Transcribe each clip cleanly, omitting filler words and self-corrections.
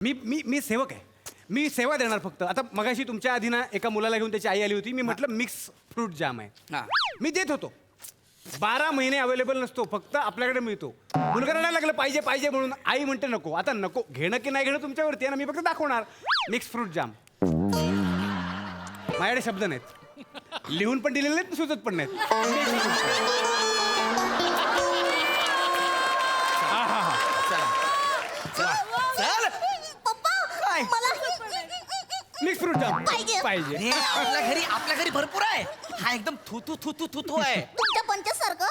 मी मी मी सेवक आहे. मी सेवा देणार फक्त. आता मगाशी तुमच्या आधी ना एका मुलाला घेऊन त्याची आई आली होती. मी म्हटलं मिक्स फ्रूट जाम आहे. हा. मी देत होतो. 12 महिने अवेलेबल नसतो, फक्त आपल्याकडे मिळतो. मुलगा रडायला लागलं पाहिजे पाहिजे म्हणून. आई म्हणते नको. आता नको घेणं की नाही घेणं तुमच्यावरती आहे ना. मी फक्त दाखवणार मिक्स फ्रूट जाम. माझ्याकडे शब्द नाहीत, लिहून पण दिलेले नाहीत, सुचत पण नाहीत. चल पप्पा काय? मला मिक्स फ्रूट जाम पाहिजे. पाहिजे. हे आपल्या घरी भरपूर आहे. हा एकदम थू थू थू थू थू थू आहे. तुमच्या पंचासारखं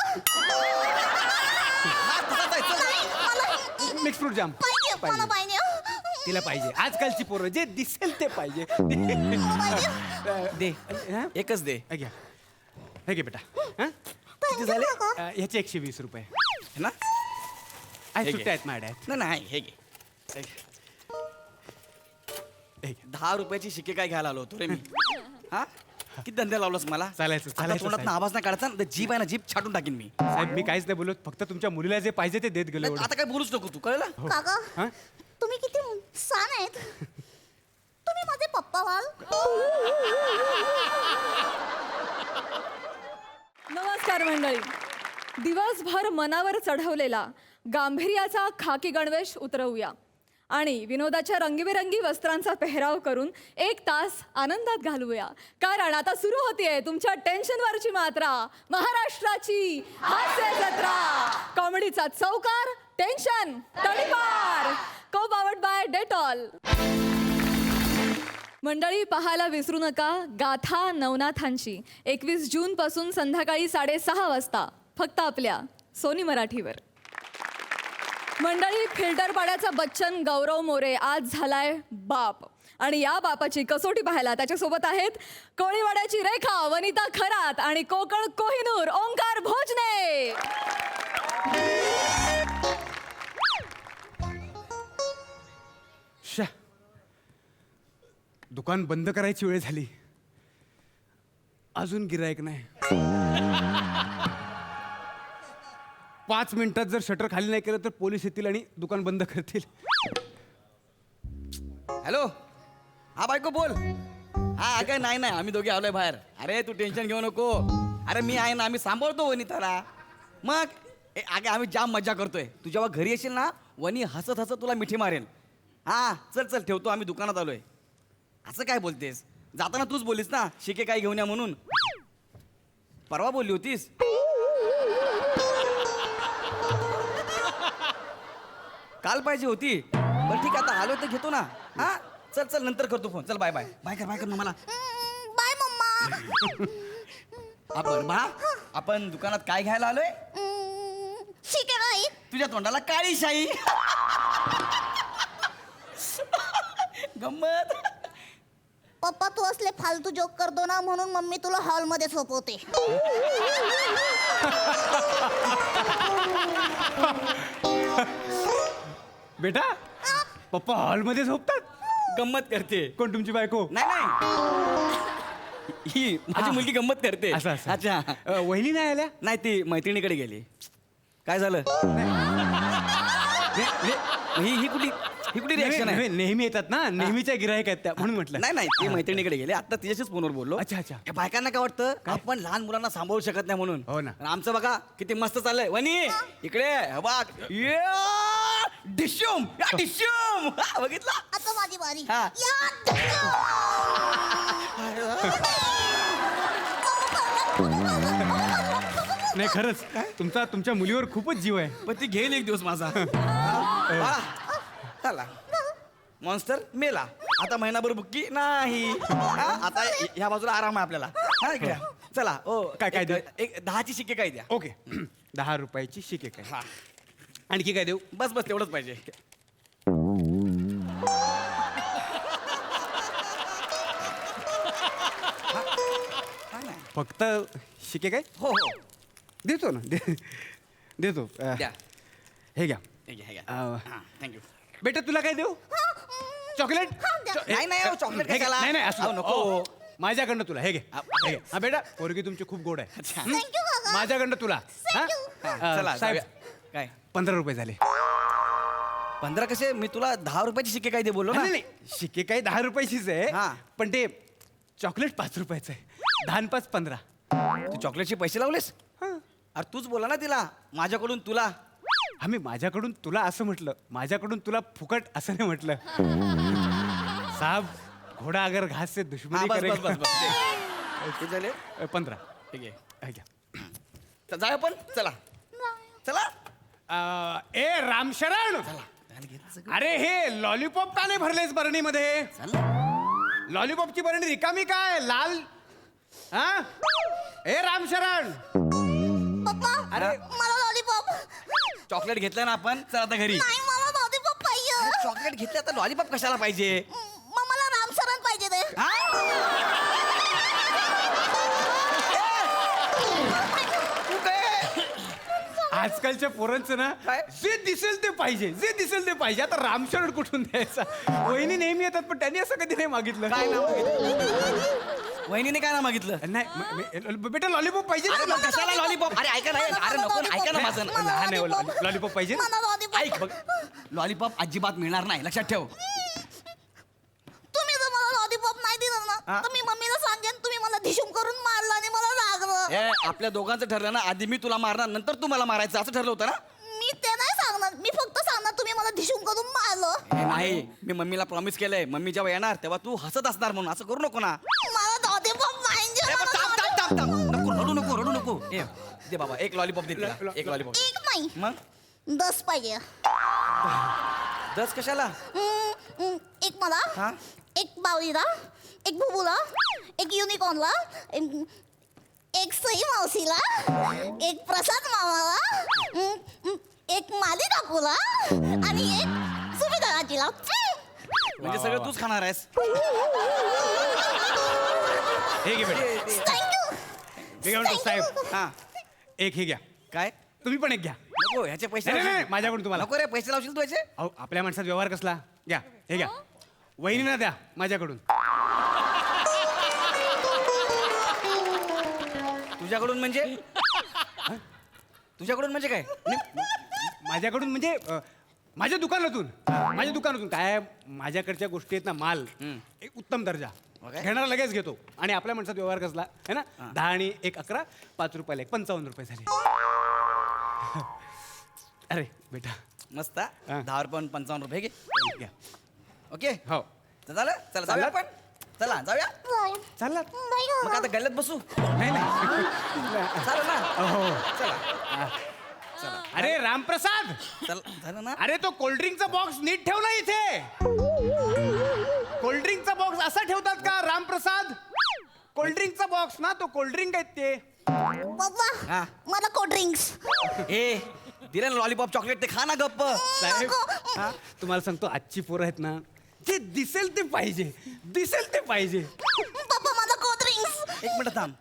हा तसाच आहे. चल. नाही, मला मिक्स फ्रूट जाम पाहिजे. मला पाहिजे. तिला पाहिजे. आजकालची पोरं जे दिसेल ते पाहिजे. मला पाहिजे. दे हा? एकच दे. हे घ्या. हे घे बेटा. हा? Thank you, झाले? काका. ह्याचे 120 रुपये. है ना आज हे घे. सुट्ट्या आहेत माझ्यात. नाही नाही हे घे. हे घे. हे घे. 10 रुपयाची शिके काय घ्यायला आलो होतो रे मी. हा किती धंदे लावलास मला. चालायचं, आता चालायचं, तोंडात साहेब. आवाज नाही काढायचा ना, जीभ आहे ना जीभ छाटून टाकीन मी. साहेब मी काहीच नाही बोलत, फक्त तुमच्या मुलीला जे पाहिजे ते देत गेलो एवढं. आता काय बोलूच नको तू कळलं. काका हा? तुम्ही किती छान आहेत. तुम्ही माझे पप्पा व्हाल. नमस्कार मंडळी. दिवसभर मनावर चढवलेला गांभीर्याचा खाकी गणवेश उतरवूया आणि विनोदाच्या रंगीबेरंगी वस्त्रांचा पेहराव करून 1 तास आनंदात घालवूया. कारण आता सुरू होतीये तुमच्या टेन्शनवरची मात्रा, महाराष्ट्राची हास्य जत्रा. कॉमेडीचा चौकार, टेन्शन तडीपार. को पावर्ड बाय डेटॉल. मंडळी पाहायला विसरू नका गाथा नवनाथांची 21 जून पासून संध्याकाळी 6:30 वाजता फक्त आपल्या सोनी मराठीवर. मंडळी फिल्टर पाड्याचा बच्चन गौरव मोरे आज झालाय बाप आणि या बापाची कसोटी पाहायला त्याच्यासोबत आहेत कोळीवाड्याची रेखा वनिता खरात आणि कोकण कोहिनूर ओंकार भोजने. शा. दुकान बंद करायची वेळ झाली, अजून गिरायक नाही. 5 मिनिटात जर शटर खाली नाही केलं तर पोलीस येतील आणि दुकान बंद करतील. हॅलो हा बायको बोल. हा अगं नाही नाही आम्ही दोघे आलोय बाहेर. अरे तू टेन्शन घेऊ नको. अरे मी आहे ना, आम्ही सांभाळतो वनिताला. मग अगं आम्ही जाम मजा करतोय. तू जेव्हा घरी येशील ना वनी हसत हसत तुला मिठी मारेल. हा चल चल ठेवतो, आम्ही दुकानात आलोय. असं काय बोलतेस. जाताना तूच बोलीस ना शिके काय घेऊन या म्हणून. परवा बोलली होतीस. काल पाहिजे होती. बरं ठीक आहे आता आलो तर घेतो ना. हा चल चल नंतर करतो फोन. चल बाय बाय बाय कर ना मला. Bye mamma. आपण बा आपण दुकानात काय घ्यायला आलोय. ठीक आहे आई. तुझ्या तोंडाला काळी शाई. गंमत. पप्पा तू असले फालतू जोक करतो ना म्हणून मम्मी तुला हॉलमध्ये झोपवते. बेटा पप्पा हॉलमध्ये झोपतात. गंमत करते. कोण तुमची बायको? नाही नाही ही माझी मुलगी गंमत करते. असं असं. अच्छा वहिनी नाही आल्या? नाही ती मैत्रिणीकडे गेली. काय झालं. ही कुठली रिॲक्शन आहे. नेहमी येतात ना, नेहमीच्या गिरायक आहेत त्या, म्हणून म्हटलं. नाही नाही ती मैत्रिणीकडे गेली. आता तिच्याशीच फोनवर बोललो. अच्छा, अच्छा. या बायकांना काय वाटतं आपण लहान मुलांना सांभाळू शकत नाही म्हणून. हो ना. आणि आमचं बघा किती मस्त चाललंय. वनी इकडे हे बघ. डिश्यूम डिश्यूम बघितला. आता माझी बारी. हा. नाही खरंच तुमच्या मुलीवर खूपच जीव आहे. पण ती घेईल एक दिवस माझा. चला मॉन्स्टर मेला. आता महिनाभर बुक्की नाही. आता ह्या बाजूला आराम आहे आपल्याला. हा इकडे चला. ओ काय देऊ? एक 10ची शिक्के काय द्या. ओके. 10 रुपयाची शिके काय. हा आणखी काय देऊ? बस बस तेवढंच पाहिजे. फक्त शिके काय? हो हो देतो ना. देतो. द्या. हे घ्या. हे घ्या, हे घ्या. अ, थँक्यू. बेटा तुला काय देऊ? चॉकलेट? नाही, नाही, हो, चॉकलेट हे घे. कशाला? नाही नाही असं अहो, नको. माझ्याकडनं तुला हे घे. हा, हे घे. हा बेटा पोरगी तुमची खूप गोड आहे. अच्छा. थँक्यू काका. माझ्याकडनं तुला. हा? हा, चला साहेब जाऊया. काय 15 रुपये झाले. 15 कसे मी तुला 10 रुपयाचे शिक्के काय ते बोललो ना. नाही नाही, शिके काही 10 रुपयाचीच आहे हा. पण ते चॉकलेट 5 रुपयाचं आहे. 10 5 15. तू चॉकलेटचे पैसे लावलेस अरे तूच बोला ना तिला माझ्याकडून तुला. आम्ही माझ्याकडून तुला असं म्हटलं, माझ्याकडून तुला फुकट असं नाही म्हटलं. साहब घोडा अगर घास से हा, दुश्मनी बस बस करेगा. बस बस किती झाले 15. ठीक आहे हे घ्या. तर जाऊया पण चला चला. ए रामशरण, अरे हे लॉलीपॉप का नाही भरलेस बरणीमध्ये? चल लॉलीपॉपची बरणी रिकामी काय लाल? हा ए रामशरण, पप्पा अरे. मला लॉलीपॉप चॉकलेट घेतलं ना आपण चल आता घरी. नाही मला लॉलीपॉप पाहिजे. चॉकलेट घेतलं तर लॉलीपॉप कशाला पाहिजे? मग मला रामशरण पाहिजे ते. हा? तू काय आजकालच्या पोरांचं ना काय? जे दिसेल ते पाहिजे, जे दिसेल ते पाहिजे. आता रामशरण कुठून द्यायचा? वहिनी नेहमी येतात पण त्यांनी असं कधी नाही मागितलं. काय नाव मागितलं? वहिनीने काय नाव मागितलं? नाही बेटा लॉलीपॉप पाहिजे अरे ना? मग कशाला लॉलीपॉप? अरे ऐका ना अरे नको ना, ऐका ना माझं. लहान आहे लॉलीपॉप पाहिजे ना? मला लॉलीपॉप. ऐक बघ लॉलीपॉप अजिबात मिळणार नाही लक्षात ठेव. तुम्ही जर मला लॉलीपॉप नाही दिलं ना हा? तर मी मम्मीला सांगेन तुम्ही मला धिशूम करून मारला आणि मला लागलं. ए आपल्या दोघांचं ठरलं ना, आधी मी तुला मारणार नंतर तू मला मारायचं असं ठरलं होतं ना. मी ते नाही सांगणार, मी फक्त सांगणार तुम्ही मला धिशूम करून मारलं. ए, नाही मी मम्मीला प्रॉमिस केलंय मम्मी जेव्हा येणार तेव्हा तू हसत असणार म्हणून असं करू नको ना. मला लॉलीपॉप पाहिजे. ए, बरं, मला थांब, थांब, थांब, थांब. नको रडू नको रडू नको. ए दे बाबा एक लॉलीपॉप दे तिला. एक लॉलीपॉप एक नाही मग 10 पाहिजे. 10 कशाला? एक मला, हा? एक बावलीला, एक भुबूला, एक युनिकॉर्नला, एक सई मावशीला, एक प्रसाद मामाला, एक माली काकूला आणि एक सुमिता आजीला. म्हणजे सगळं तूच खाणार आहेस? हे घे बेटा, थँक्यू. हे घ्या म्हणतो साहेब. हा एक हे घ्या, काय तुम्ही पण एक घ्या. नको ह्याचे पैसे नाही, नाही, लावशील? नाही, माझ्याकडून तुम्हाला. नको रे पैसे लावशील तू याचे? अहो आपल्या माणसात व्यवहार कसला? घ्या हे घ्या. वहिनीला द्या माझ्याकडून. तुझ्याकडून म्हणजे? तुझ्याकडून म्हणजे काय? माझ्याकडून म्हणजे माझ्या दुकानातून. माझ्या दुकानातून काय माझ्याकडच्या गोष्टी आहेत ना, माल एक उत्तम दर्जा. Okay. घेणारा लगेच घेतो. आणि आपल्या माणसात व्यवहार कसला है ना? 10 आणि 1 11 5 रुपयाला 1 55 रुपये झाले. अरे बेटा मस्त हा. 10 रुपये 55 रुपये घे. घ्या. ओके हो तर झालं चला जाऊया आपण. चला जाऊया चालला. मग आता गल्ल्यात बसू. नाही नाही चालेल ना? हो. चला अरे रामप्रसाद, चल झालं ना? अरे तो कोल्ड्रिंकचा बॉक्स नीट ठेव ना इथे. कोल्ड्रिंकचा बॉक्स असा ठेवतात का रामप्रसाद? कोल्ड्रिंकचा बॉक्स ना, तो कोल्ड्रिंक आहेत ते. पप्पा हा. मला कोल्ड ड्रिंक्स. ए दिलं ना लॉलीपॉप चॉकलेट ते खा ना गप्प. साहेब हा, तुम्हाला सांगतो आजची पोरं आहेत ना, जे दिसेल ते पाहिजे, दिसेल ते पाहिजे. पप्पा मला कोल्ड ड्रिंक्स. एक मिनिट थांब.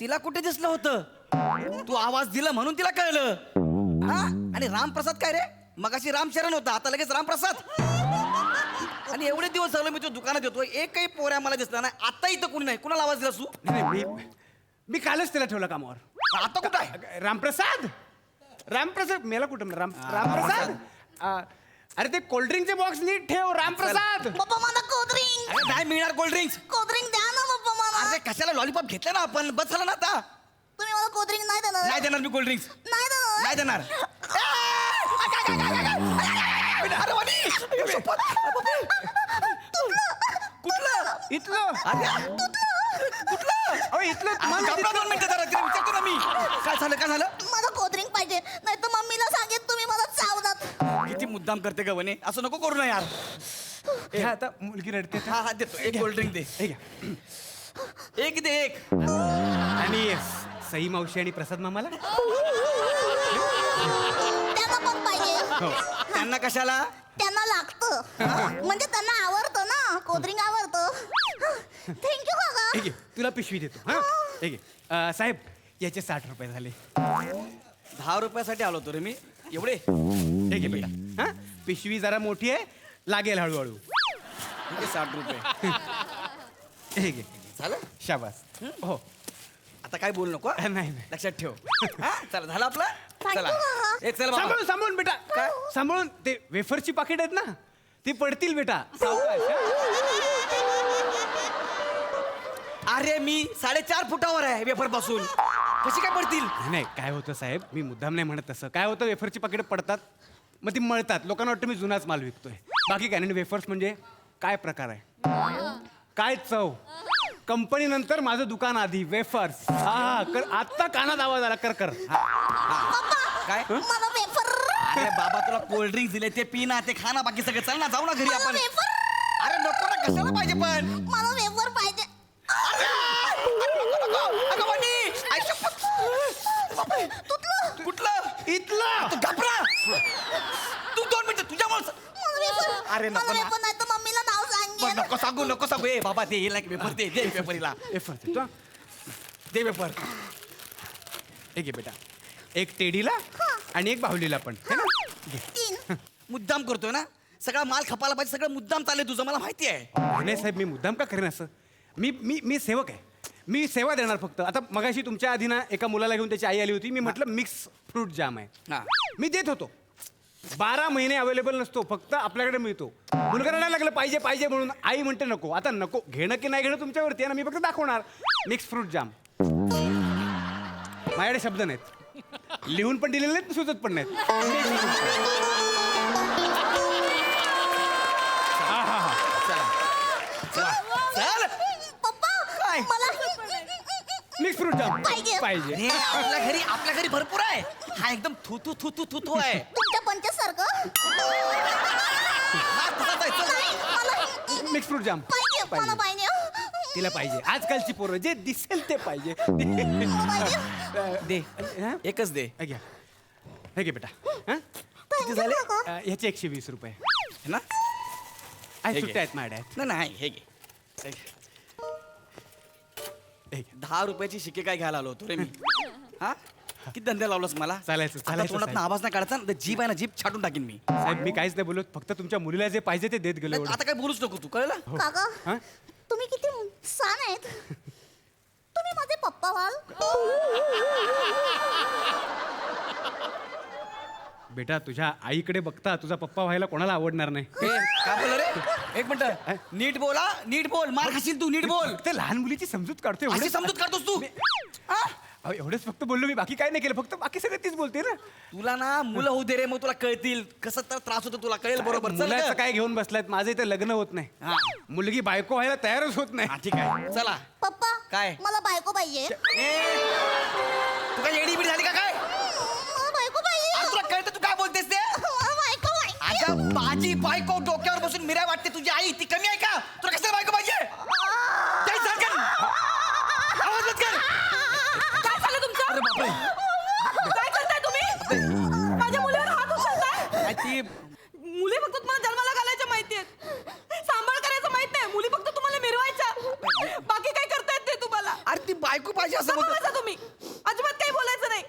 तिला कुठे दिसलं होतं? तू आवाज दिला म्हणून तिला कळलं. हा? आणि रामप्रसाद काय रे? मगाशी रामशरण होता आता लगेच रामप्रसाद. आणि एवढे दिवस झालं मी तुझ्या दुकानात येतो एकही पोऱ्या मला दिसला नाही. आता इथं कोणी नाही. कुणाला आवाज दिला तू? नाही नाही, मी कालच त्याला ठेवला कामावर. आता कुठं आहे? रामप्रसाद, रामप्रसाद मेला कुठं? रामप्रसाद अरे ते कोल्ड्रिंकचे बॉक्स नीट ठेव रामप्रसाद. पप्पा मला कोल्ड ड्रिंक्स. अरे नाही मिळणार कोल्ड ड्रिंक्स. कोल्ड ड्रिंक द्या ना पप्पा मला. अरे कशाला लॉलीपॉप घेतलं ना आपण बस झालं ना आता. तुम्ही मला कोल्ड ड्रिंक नाही देणार? नाही देणार मी कोल्ड ड्रिंक्स. नाही देणार. नाही देणार. अरे वाली. शपथ. कुठलं? इथलं अरे कुठलं? अहो इथलं मला तुम्हाला 2 मिनिटं जरा तिला विचारतो ना मी. काय झालं काय झालं? मला कोल्ड ड्रिंक पाहिजे नाही तर मम्मीला सांगेन तुम्ही मला चावलात. किती मुद्दाम करते ग वने असं नको करू ना यार. हे आता मुलगी रडते हा हा देतो एक कोल्ड ड्रिंक दे. हे घ्या. एक दे एक. आणि सई मावशी आणि प्रसाद मामाला. त्यांना पण पाहिजे. हो. त्यांना कशाला? त्यांना लागतं म्हणजे त्यांना आवडतं ना, कोल्ड ड्रिंक आवडतं. थँक्यू काका. हे घे, तुला पिशवी देतो. हा हे घे. साहेब याचे 60 रुपये झाले. 10 रुपयासाठी आलो होतो रे मी. एवढे हे घे बेटा. हा पिशवी जरा मोठी आहे, लागेल हळूहळू. ठीक आहे 60 रुपये हे घे झालं. शाबास. हो आता काय बोलू नको नाही, नाही. लक्षात ठेव हा चला झालं आपलं Thank चला you, काका. ए चल बाबा. सांभाळून सांभाळून बेटा काय? सांभाळून ते वेफरची पाकिट आहेत ना ती पडतील बेटा सावकाश, हा? अरे मी 4.5 फुटावर आहे वेफर पासून कशी काय पडतील नाही नाही, काय होतं साहेब मी मुद्दाम नाही म्हणत तसं काय होतं वेफरची पाकिटं पडतात मग ती मळतात लोकांना वाटतं मी जुनाच माल विकतोय बाकी काय नाही वेफर्स म्हणजे काय प्रकार आहे काय चव कंपनी नंतर माझं दुकान आधी वेफर्स हा कर आत्ता कानात आवाज आला कर कर काय मला वेफर अरे बाबा तुला कोल्ड ड्रिंक दिले ते पी ना ते खा ना बाकी सगळं चल ना जाऊ ना घरी मला आपण वेफर अरे नको ना कशाला पाहिजे पण मला वेफर पाहिजे अगं बनी, आई शपथ. बापरे. कुठलं इथला तू घाबरा तू 2 मिनिटं तुझ्यामुळे मला वेफर अरे नको मला ना. वेफर नाही तर मम्मीला नाव सांगेन नको सांगू ए बाबा ते येईल पेपर दे पेपरीला वेफर देतो हा. दे पेपर हे घे बेटा एक टेडीला आणि एक बाहुलीला पण है ना घे. 3 मुद्दाम करतोय ना सगळा माल खपायला पाहिजे सगळं मुद्दाम चाललंय तुझं मला माहिती आहे नाही साहेब मी मुद्दाम का करेन असं मी मी मी सेवक आहे मी सेवा देणार फक्त आता मगाशी तुमच्या आधी ना एका मुलाला घेऊन त्याची आई आली होती मी म्हटलं मिक्स फ्रूट जाम आहे हा. मी देत होतो 12 महिने अवेलेबल नसतो फक्त आपल्याकडे मिळतो मुलगा रडायला लागलं पाहिजे पाहिजे म्हणून आई म्हणते नको आता नको घेणं की नाही घेणं तुमच्यावरती आहे ना मी फक्त दाखवणार मिक्स फ्रूट जाम माझ्याकडे शब्द नाहीत लिहून पण दिलेले नाहीत सुचत पण नाहीत चल पप्पा काय? मला मिक्स फ्रूट जाम पाहिजे. पाहिजे हे आपल्या घरी भरपूर आहे हा एकदम थू थू थू थू थू थू आहे तुमच्या पंचासारखं हा तसाच आहे चल. नाही मला मिक्स फ्रूट जाम पाहिजे मला पाहिजे तिला पाहिजे आजकालची पोरं जे दिसेल ते पाहिजे दे हा? एकच दे हे घ्या हे घे बेटा हा? किती झाले ह्याचे 120 रुपये है ना आज हे घे. सुट्ट्या आहेत माझ्या नाही हे घे हे घे. हे घे. 10 रुपयाची शिके काय घ्यायला आलो होतो रे मी हा किती धंदे लावलास मला चालायचं, आता चालायचं, तोंडात साहेब. आवाज नाही काढायचा ना, तर जीभ आहे ना जीभ छाटून टाकीन मी साहेब मी काहीच नाही बोलत फक्त तुमच्या मुलीला जे पाहिजे ते देत गेलो एवढं. आता काय बोलूच नको तू कळलं काका हा? तुम्ही किती छान आहेत तुम्ही माझे पप्पा व्हाल बेटा तुझ्या आईकडे बघता तुझा पप्पा व्हायला कोणाला आवडणार नाही ए, काय बोल रे एक मिनिट नीट बोला नीट बोल मार खाशील तू नीट बोल ते लहान मुलीची समजूत काढतोय अशी एवढंच. समजूत काढतोस तू हा? अहो, एवढंच फक्त बोललो मी बाकी काय नाही केलं फक्त बाकी सगळं तीच बोलते ना तुला ना मुलं होऊ दे रे मग तुला कळतील कसं तर त्रास होतो तुला कळेल बरोबर चल मुलाचं ग. काय घेऊन बसलायत माझं इथे लग्न होत हा. नाही मुलगी बायको व्हायला तयारच होत नाही हा ठीक आहे चला पप्पा काय? मला बायको पाहिजे ए, तू काय एडी बिडी झाली का काय मला बायको पाहिजे अरे तुला कळतं तू काय बोलतेस ते मला बायको पाहिजे अगं माझी बायको डोक्यावर बसून मिराय वाटते तुझी आई ती कमी आहे का तुला कसं बायको पाहिजे काही सांग कर. आवाज बंद कर. काय झालं तुमचं अरे बापरे काय करताय तुम्ही माझ्या मुलीवर हात उचलताय काय ती मुली फक्त तुम्हाला जन्माला घालायच्या माहितीयेत सांभाळ करायचं माहित नाही मुली फक्त तुम्हाला मिरवायच्या बाकी काय करतायत ते तुम्हाला अरे ती बायको पाहिजे असं बोलतो सांभाळायचं तुम्ही अजिबात काही बोलायचं नाही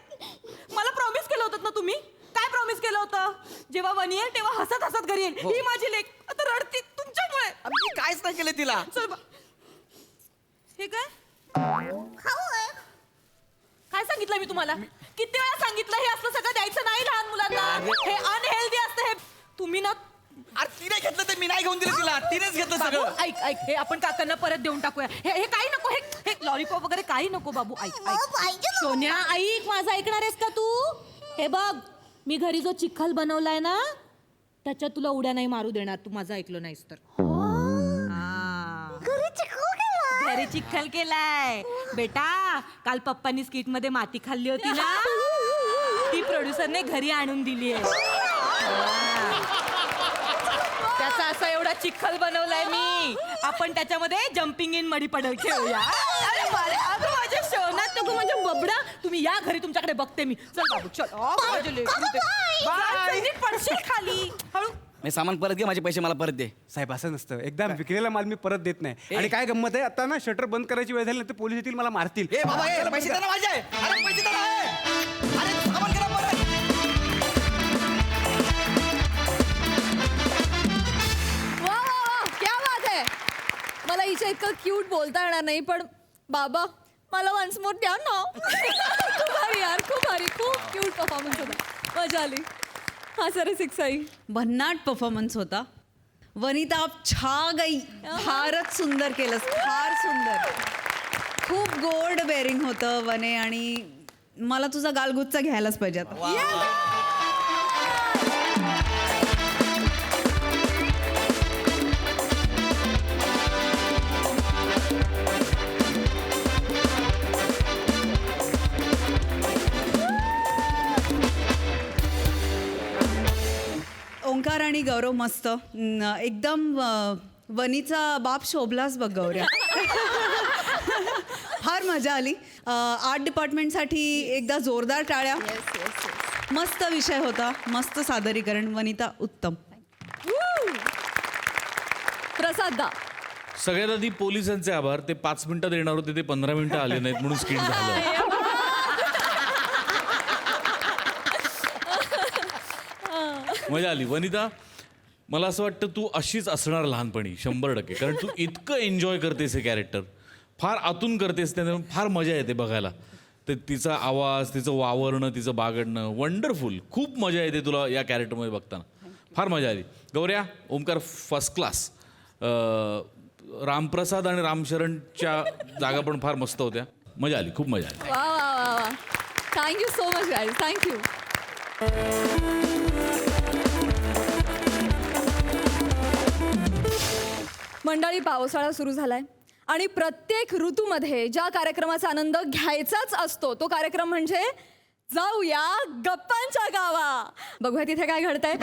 मला प्रॉमिस केलं होतं ना तुम्ही काय प्रॉमिस केलं होतं जेव्हा वन येईल तेव्हा हसत हसत घरी येईल हो. ही माझी लेक आता रडती तुमच्यामुळे मी काहीच नाही केलं तिला चल हे काय खाऊ आहे काय सांगितलं मी तुम्हाला किती वेळा सांगितलं हे असलं सगळं द्यायचं नाही लहान मुलांना अरे. हे अनहेल्दी असतं हे तुम्ही ना अरे तिने घेतलं ते मी नाही घेऊन दिलं तिला तिनेच घेतलं बाबू सगळं ऐक ऐक हे आपण काकांना परत देऊन टाकूया हे काही नको हे लॉलीपॉप वगैरे काही नको बाबू ऐक मला ऐक पाहिजे ना. सोन्या ऐक माझं ऐकणार आहेस का तू हे बघ मी घरी जो चिखल बनवलाय ना त्याच्यात तुला उड्या नाही मारू देणार तू माझं ऐकलं नाहीस तर हा. घरी चिकू केला घरी चिखल केलाय बेटा काल पप्पांनी स्किट मध्ये माती खाल्ली होती ना ती प्रोड्युसरने घरी आणून दिली आहे त्याचा असा एवढा चिखल बनवलाय मी आपण त्याच्यामध्ये जम्पिंग इन मडी पडल खेळूया अरे बारे, अगं माझ्या शोनात नको म्हणजे बबडा तुम्ही या घरी तुमच्याकडे बघते मी चल बाबू चल माझे लेकरू ते. चल, नीट पडशील खाली हळू मी सामान परत घे माझे पैसे मला परत दे साहेब असं नसतं एकदा विकलेला माल मी परत देत नाही आणि काय गंमत आहे आता ना शटर बंद करायची वेळ झाली ना तर पोलीस येतील मला मारतील ए बाबा ए पैसे दे ना माझे अरे पैसे दे ना अरे सामान करा परत वा वा वा क्या बात आहे मला हिच्या इतकं क्यूट बोलता येणार नाही पण बाबा मला वन्स मोर द्या ना. खूप भारी यार, खूप भारी, खूप क्यूट परफॉर्मन्स होता, मजा आली. हा सर 6 आई. भन्नाट परफॉर्मन्स होता. वनिता आप छा गई. फारच सुंदर केलंस, फार सुंदर. खूप गोड बेरिंग होतं वने, आणि मला तुझा गालगुच्चा घ्यायलाच पाहिजे आता. ओंकार आणि गौरव मस्त. एकदम वनीचा बाप शोभलाच बघ गौऱ्या. फार मजा आली. आर्ट डिपार्टमेंटसाठी एकदा जोरदार टाळ्या. मस्त विषय होता, मस्त सादरीकरण. वनिता उत्तम. प्रसाद दा. सगळ्यात आधी पोलिसांचे आभार. ते 5 मिनिटात येणार होते, ते 15 मिनिटं आले नाहीत म्हणून स्किट झालं. मजा आली. वनिता, मला असं वाटतं तू अशीच असणार लहानपणी 100%. कारण तू इतकं एन्जॉय करतेस हे कॅरेक्टर, फार आतून करतेस, त्याने फार मजा येते बघायला. ते तिचा आवाज, तिचं वावरणं, तिचं बागडणं वंडरफुल. खूप मजा येते तुला या कॅरेक्टरमध्ये बघताना. फार मजा आली. गौऱ्या, ओमकार फर्स्ट क्लास. रामप्रसाद आणि रामशरणच्या जागा पण फार मस्त होत्या. मजा आली, खूप मजा आली. वा वा वा वा. Thank you so much guys, thank you. मंडळी, पावसाळा सुरू झालाय आणि प्रत्येक ऋतूमध्ये ज्या कार्यक्रमाचा आनंद घ्यायचाच असतो तो कार्यक्रम म्हणजे जाऊया गप्पांच्या गावा. बघूया तिथे काय घडतंय.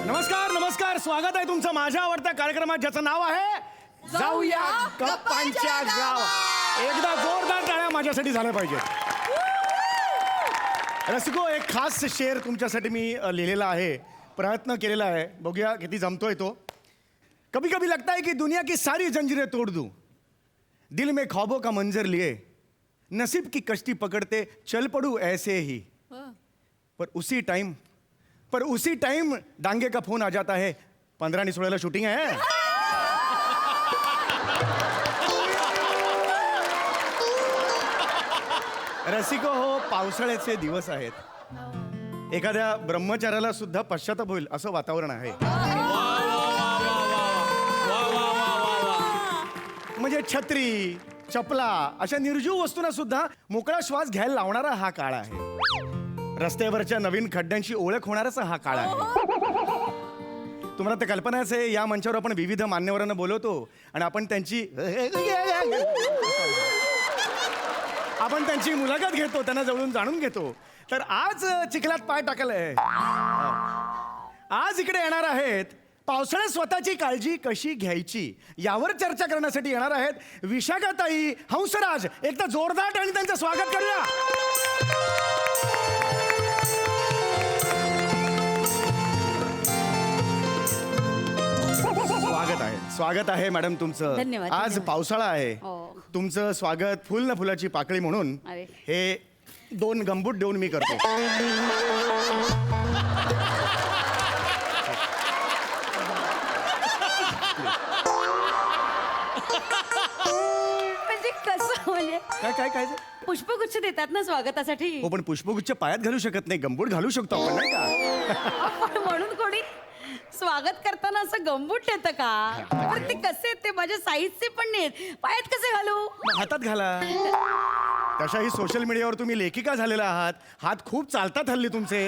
नमस्कार नमस्कार, स्वागत आहे तुमचं माझ्या आवडत्या कार्यक्रमात, ज्याचं नाव आहे जाऊया गप्पांच्या गावात. एकदा जोरदार टाळ्या माझ्यासाठी झाल्या पाहिजेत. रसिको, एक खास शेर तुमच्यासाठी मी लिहिलेला आहे, प्रयत्न केलेला आहे, बघूया किती जमतोय तो. कभी कभी लगता है कि दुनिया की सारी जंजीरें तोड़ दूं, दिल में ख्वाबों का मंजर लिए नसीब की कश्ती पकड़ते चल पड़ूं ऐसे ही. पर उसी टाइम डांगे का फोन आ जाता है, 15 आणि 16 शूटिंग आहे. रसिको हो, पावसाळ्याचे दिवस आहेत. एखाद्या ब्रह्मचार्याला सुद्धा पश्चाताप होईल असं वातावरण आहे. म्हणजे छत्री, चपला अशा निर्जीव वस्तूंना सुद्धा मोकळा श्वास घ्यायला लावणारा हा काळ आहे. रस्त्यावरच्या नवीन खड्ड्यांची ओळख होणाराच हा काळ आहे. तुम्हाला तर कल्पनाच आहे, या मंचावर आपण विविध मान्यवरांना बोलवतो आणि आपण त्यांची मुलाखत घेतो, त्यांना जवळून जाणून घेतो. तर आज चिखलात पाय टाकलाय. आज इकडे येणार आहेत, पावसाळ्यात स्वतःची काळजी कशी घ्यायची यावर चर्चा करण्यासाठी येणार आहेत विशाखाताई, हंसराज. एकदा जोरदार आणि त्यांचं स्वागत करूया. स्वागत आहे मॅडम तुमचं. धन्यवाद, आज धन्यवाद. पावसाळा आहे. हो. तुमचं स्वागत फुल न फुलाची पाकळी म्हणून अरे. हे 2 गंबूट देऊन मी करतो. म्हणजे कसं, म्हणजे काय काय काय पुष्पगुच्छ देतात ना स्वागतासाठी. हो, पण पुष्पगुच्छ पायात घालू शकत नाही, गंबूट घालू शकतो आपण, नाही का? पण म्हणून कोणी स्वागत करताना असं गंबूट येतं का? पण ते कसे आहेत, ते माझ्या साईजचे पण नाहीत, पायात कसे घालू? मग हातात घाला. तशाही सोशल मीडियावर तुम्ही लेखिका झालेला आहात, हात खूप चालतात हल्ली तुमचे.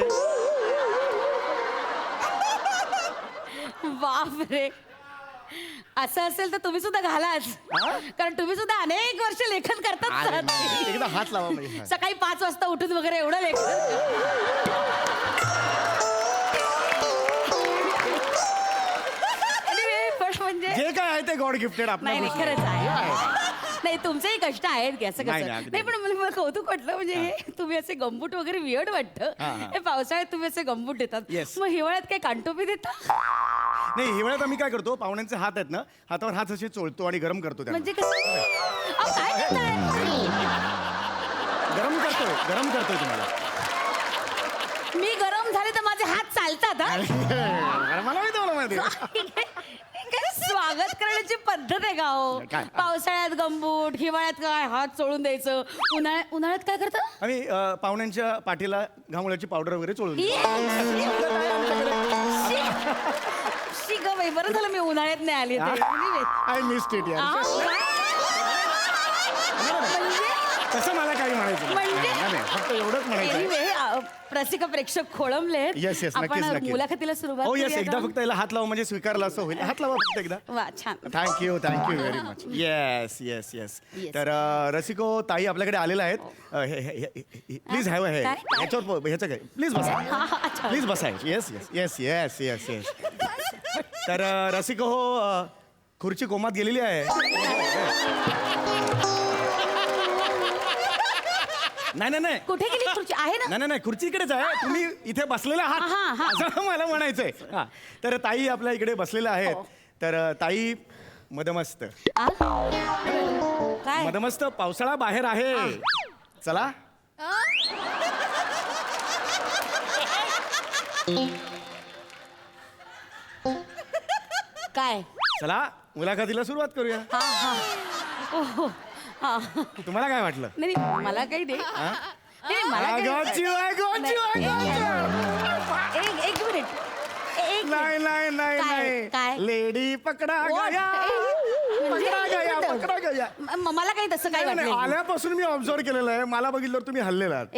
बापरे, असं असेल तर तुम्ही सुद्धा घालाच, कारण तुम्ही सुद्धा अनेक वर्ष लेखन करतात. एकदा हात लावा म्हणजे. सकाळी 5 वाजता उठून वगैरे एवढं लेखन. म्हणजे जे काय आहे ते गॉड गिफ्टेड नाही नाही, खरंच आहे. नाही, तुमचेही कष्ट आहेत की असं नाही, कसं नाही, अगदी. नाही. पण मला कौतुक वाटलं, म्हणजे हे तुम्ही असे गंबूट वगैरे वियर्ड वाटतं. हे पावसाळ्यात तुम्ही असे गंबूट देतात, Yes. मग हिवाळ्यात काय कानटोपी देता? नाही, हिवाळ्यात आम्ही काय करतो, पाहुण्यांचे हात आहेत ना, हातावर हात असे चोळतो आणि गरम करतो त्यांना. म्हणजे कसं? अहो, काय करताय? गरम करतोय तुम्हाला. मी घालतात हा? अरे, मला माहिती मला माहिती काय स्वागत करण्याची पद्धत आहे का हो काय? पावसाळ्यात गंबूट हिवाळ्यात काय हात चोळून द्यायचं उन्हाळ्यात काय करतात आम्ही पाहुण्यांच्या पाठीला घामोळ्याची पावडर वगैरे चोळून ई, शी ग बाई, बरं झालं मी उन्हाळ्यात नाही आली ते. आय मिस्ड इट आ, यार म्हणजे तसं मला काही म्हणायचं नाही. म्हणजे? नाही, नाही, फक्त एवढंच म्हणायचं आहे. Anyway, रसिक प्रेक्षक खोळंबलेत. येस येस आपण नक्कीच नक्कीच मुलाखतीला सुरुवात हो येस करूया एकदा का? फक्त याला हात लावा म्हणजे स्वीकारला असं होईल हात लावा फक्त एकदा वा छान thank you very much yes yes yes Yes. तर रसिको ताई आपल्याकडे आलेल्या आहेत प्लीज हॅव हे काय? ह्याच्यावर ह्याचं काय प्लीज बसा हा, हा, अच्छा. प्लीज बसा yes yes yes yes yes yes तर रसिको हो खुर्ची कोमात गेलेली आहे नाही नाही नाही कुठे गेली खुर्ची आहे ना नाही नाही खुर्ची इकडेच आहे तुम्ही इथे बसलेला हा, हा. आहात असं मला म्हणायचंय हा तर ताई आपल्या इकडे बसलेल्या आहेत तर ताई मदमस्त आ? काय मदमस्त पावसाळा बाहेर आहे चला काय चला मुलाखतीला सुरुवात करूया हा हा ओहो. हा तुम्हाला काय वाटलं नाही नाही, मला काही दे नाही, मला I काही- got you, I got you, I got you. एक मिनिट एक नाही नाही नाही काय? काय? नाही लेडी पकडा What? गया म्हणजे- पकडा गया पकडा गया मला काही तसं काही नाही, नाही, वाटलं आल्यापासून मी ऑब्झर्व केलेलं आहे मला बघितल्यावर तुम्ही हल्लेला आहात.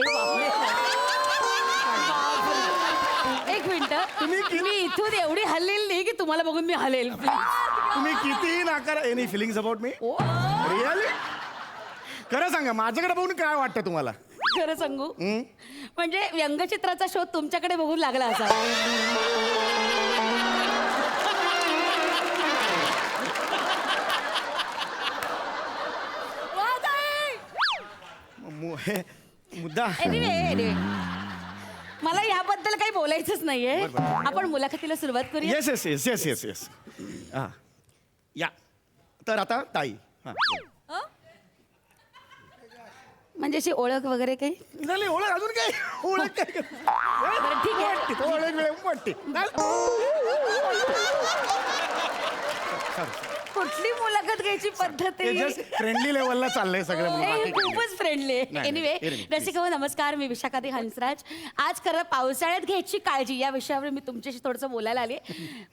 एक मिनिट तुम्ही किती- मी इथून एवढी हल्लेली नाही की तुम्हाला बघून मी हलेल तुम्ही किती नाकार any feelings about me really खरं सांगा माझ्याकडे बघून काय वाटतं तुम्हाला खरं सांगू म्हणजे व्यंगचित्राचा शोध तुमच्याकडे बघून लागला असा हे मुद्दा Anyway, मला याबद्दल काही बोलायचंच नाहीये आपण मुलाखतीला सुरुवात करूया yes yes yes yes yes yes हा या तर आता ताई हा म्हणजे अशी ओळख वगैरे काही झाली ओळख अजून काय ओळख काय बरं, ठीक आहे. वाटते, ओळख वेळ वाटते कुठली मुलाखत घ्यायची पद्धत ते आहे जस्ट फ्रेंडली लेवलला चाललंय सगळं म्हणून बाकी काही नाही. खूपच फ्रेंडली नाही, एनिवे नाही. रसिक हो नमस्कार मी विशाखाती हंसराज आज खरं पावसाळ्यात घ्यायची काळजी या विषयावर मी तुमच्याशी थोडंसं बोलायला आली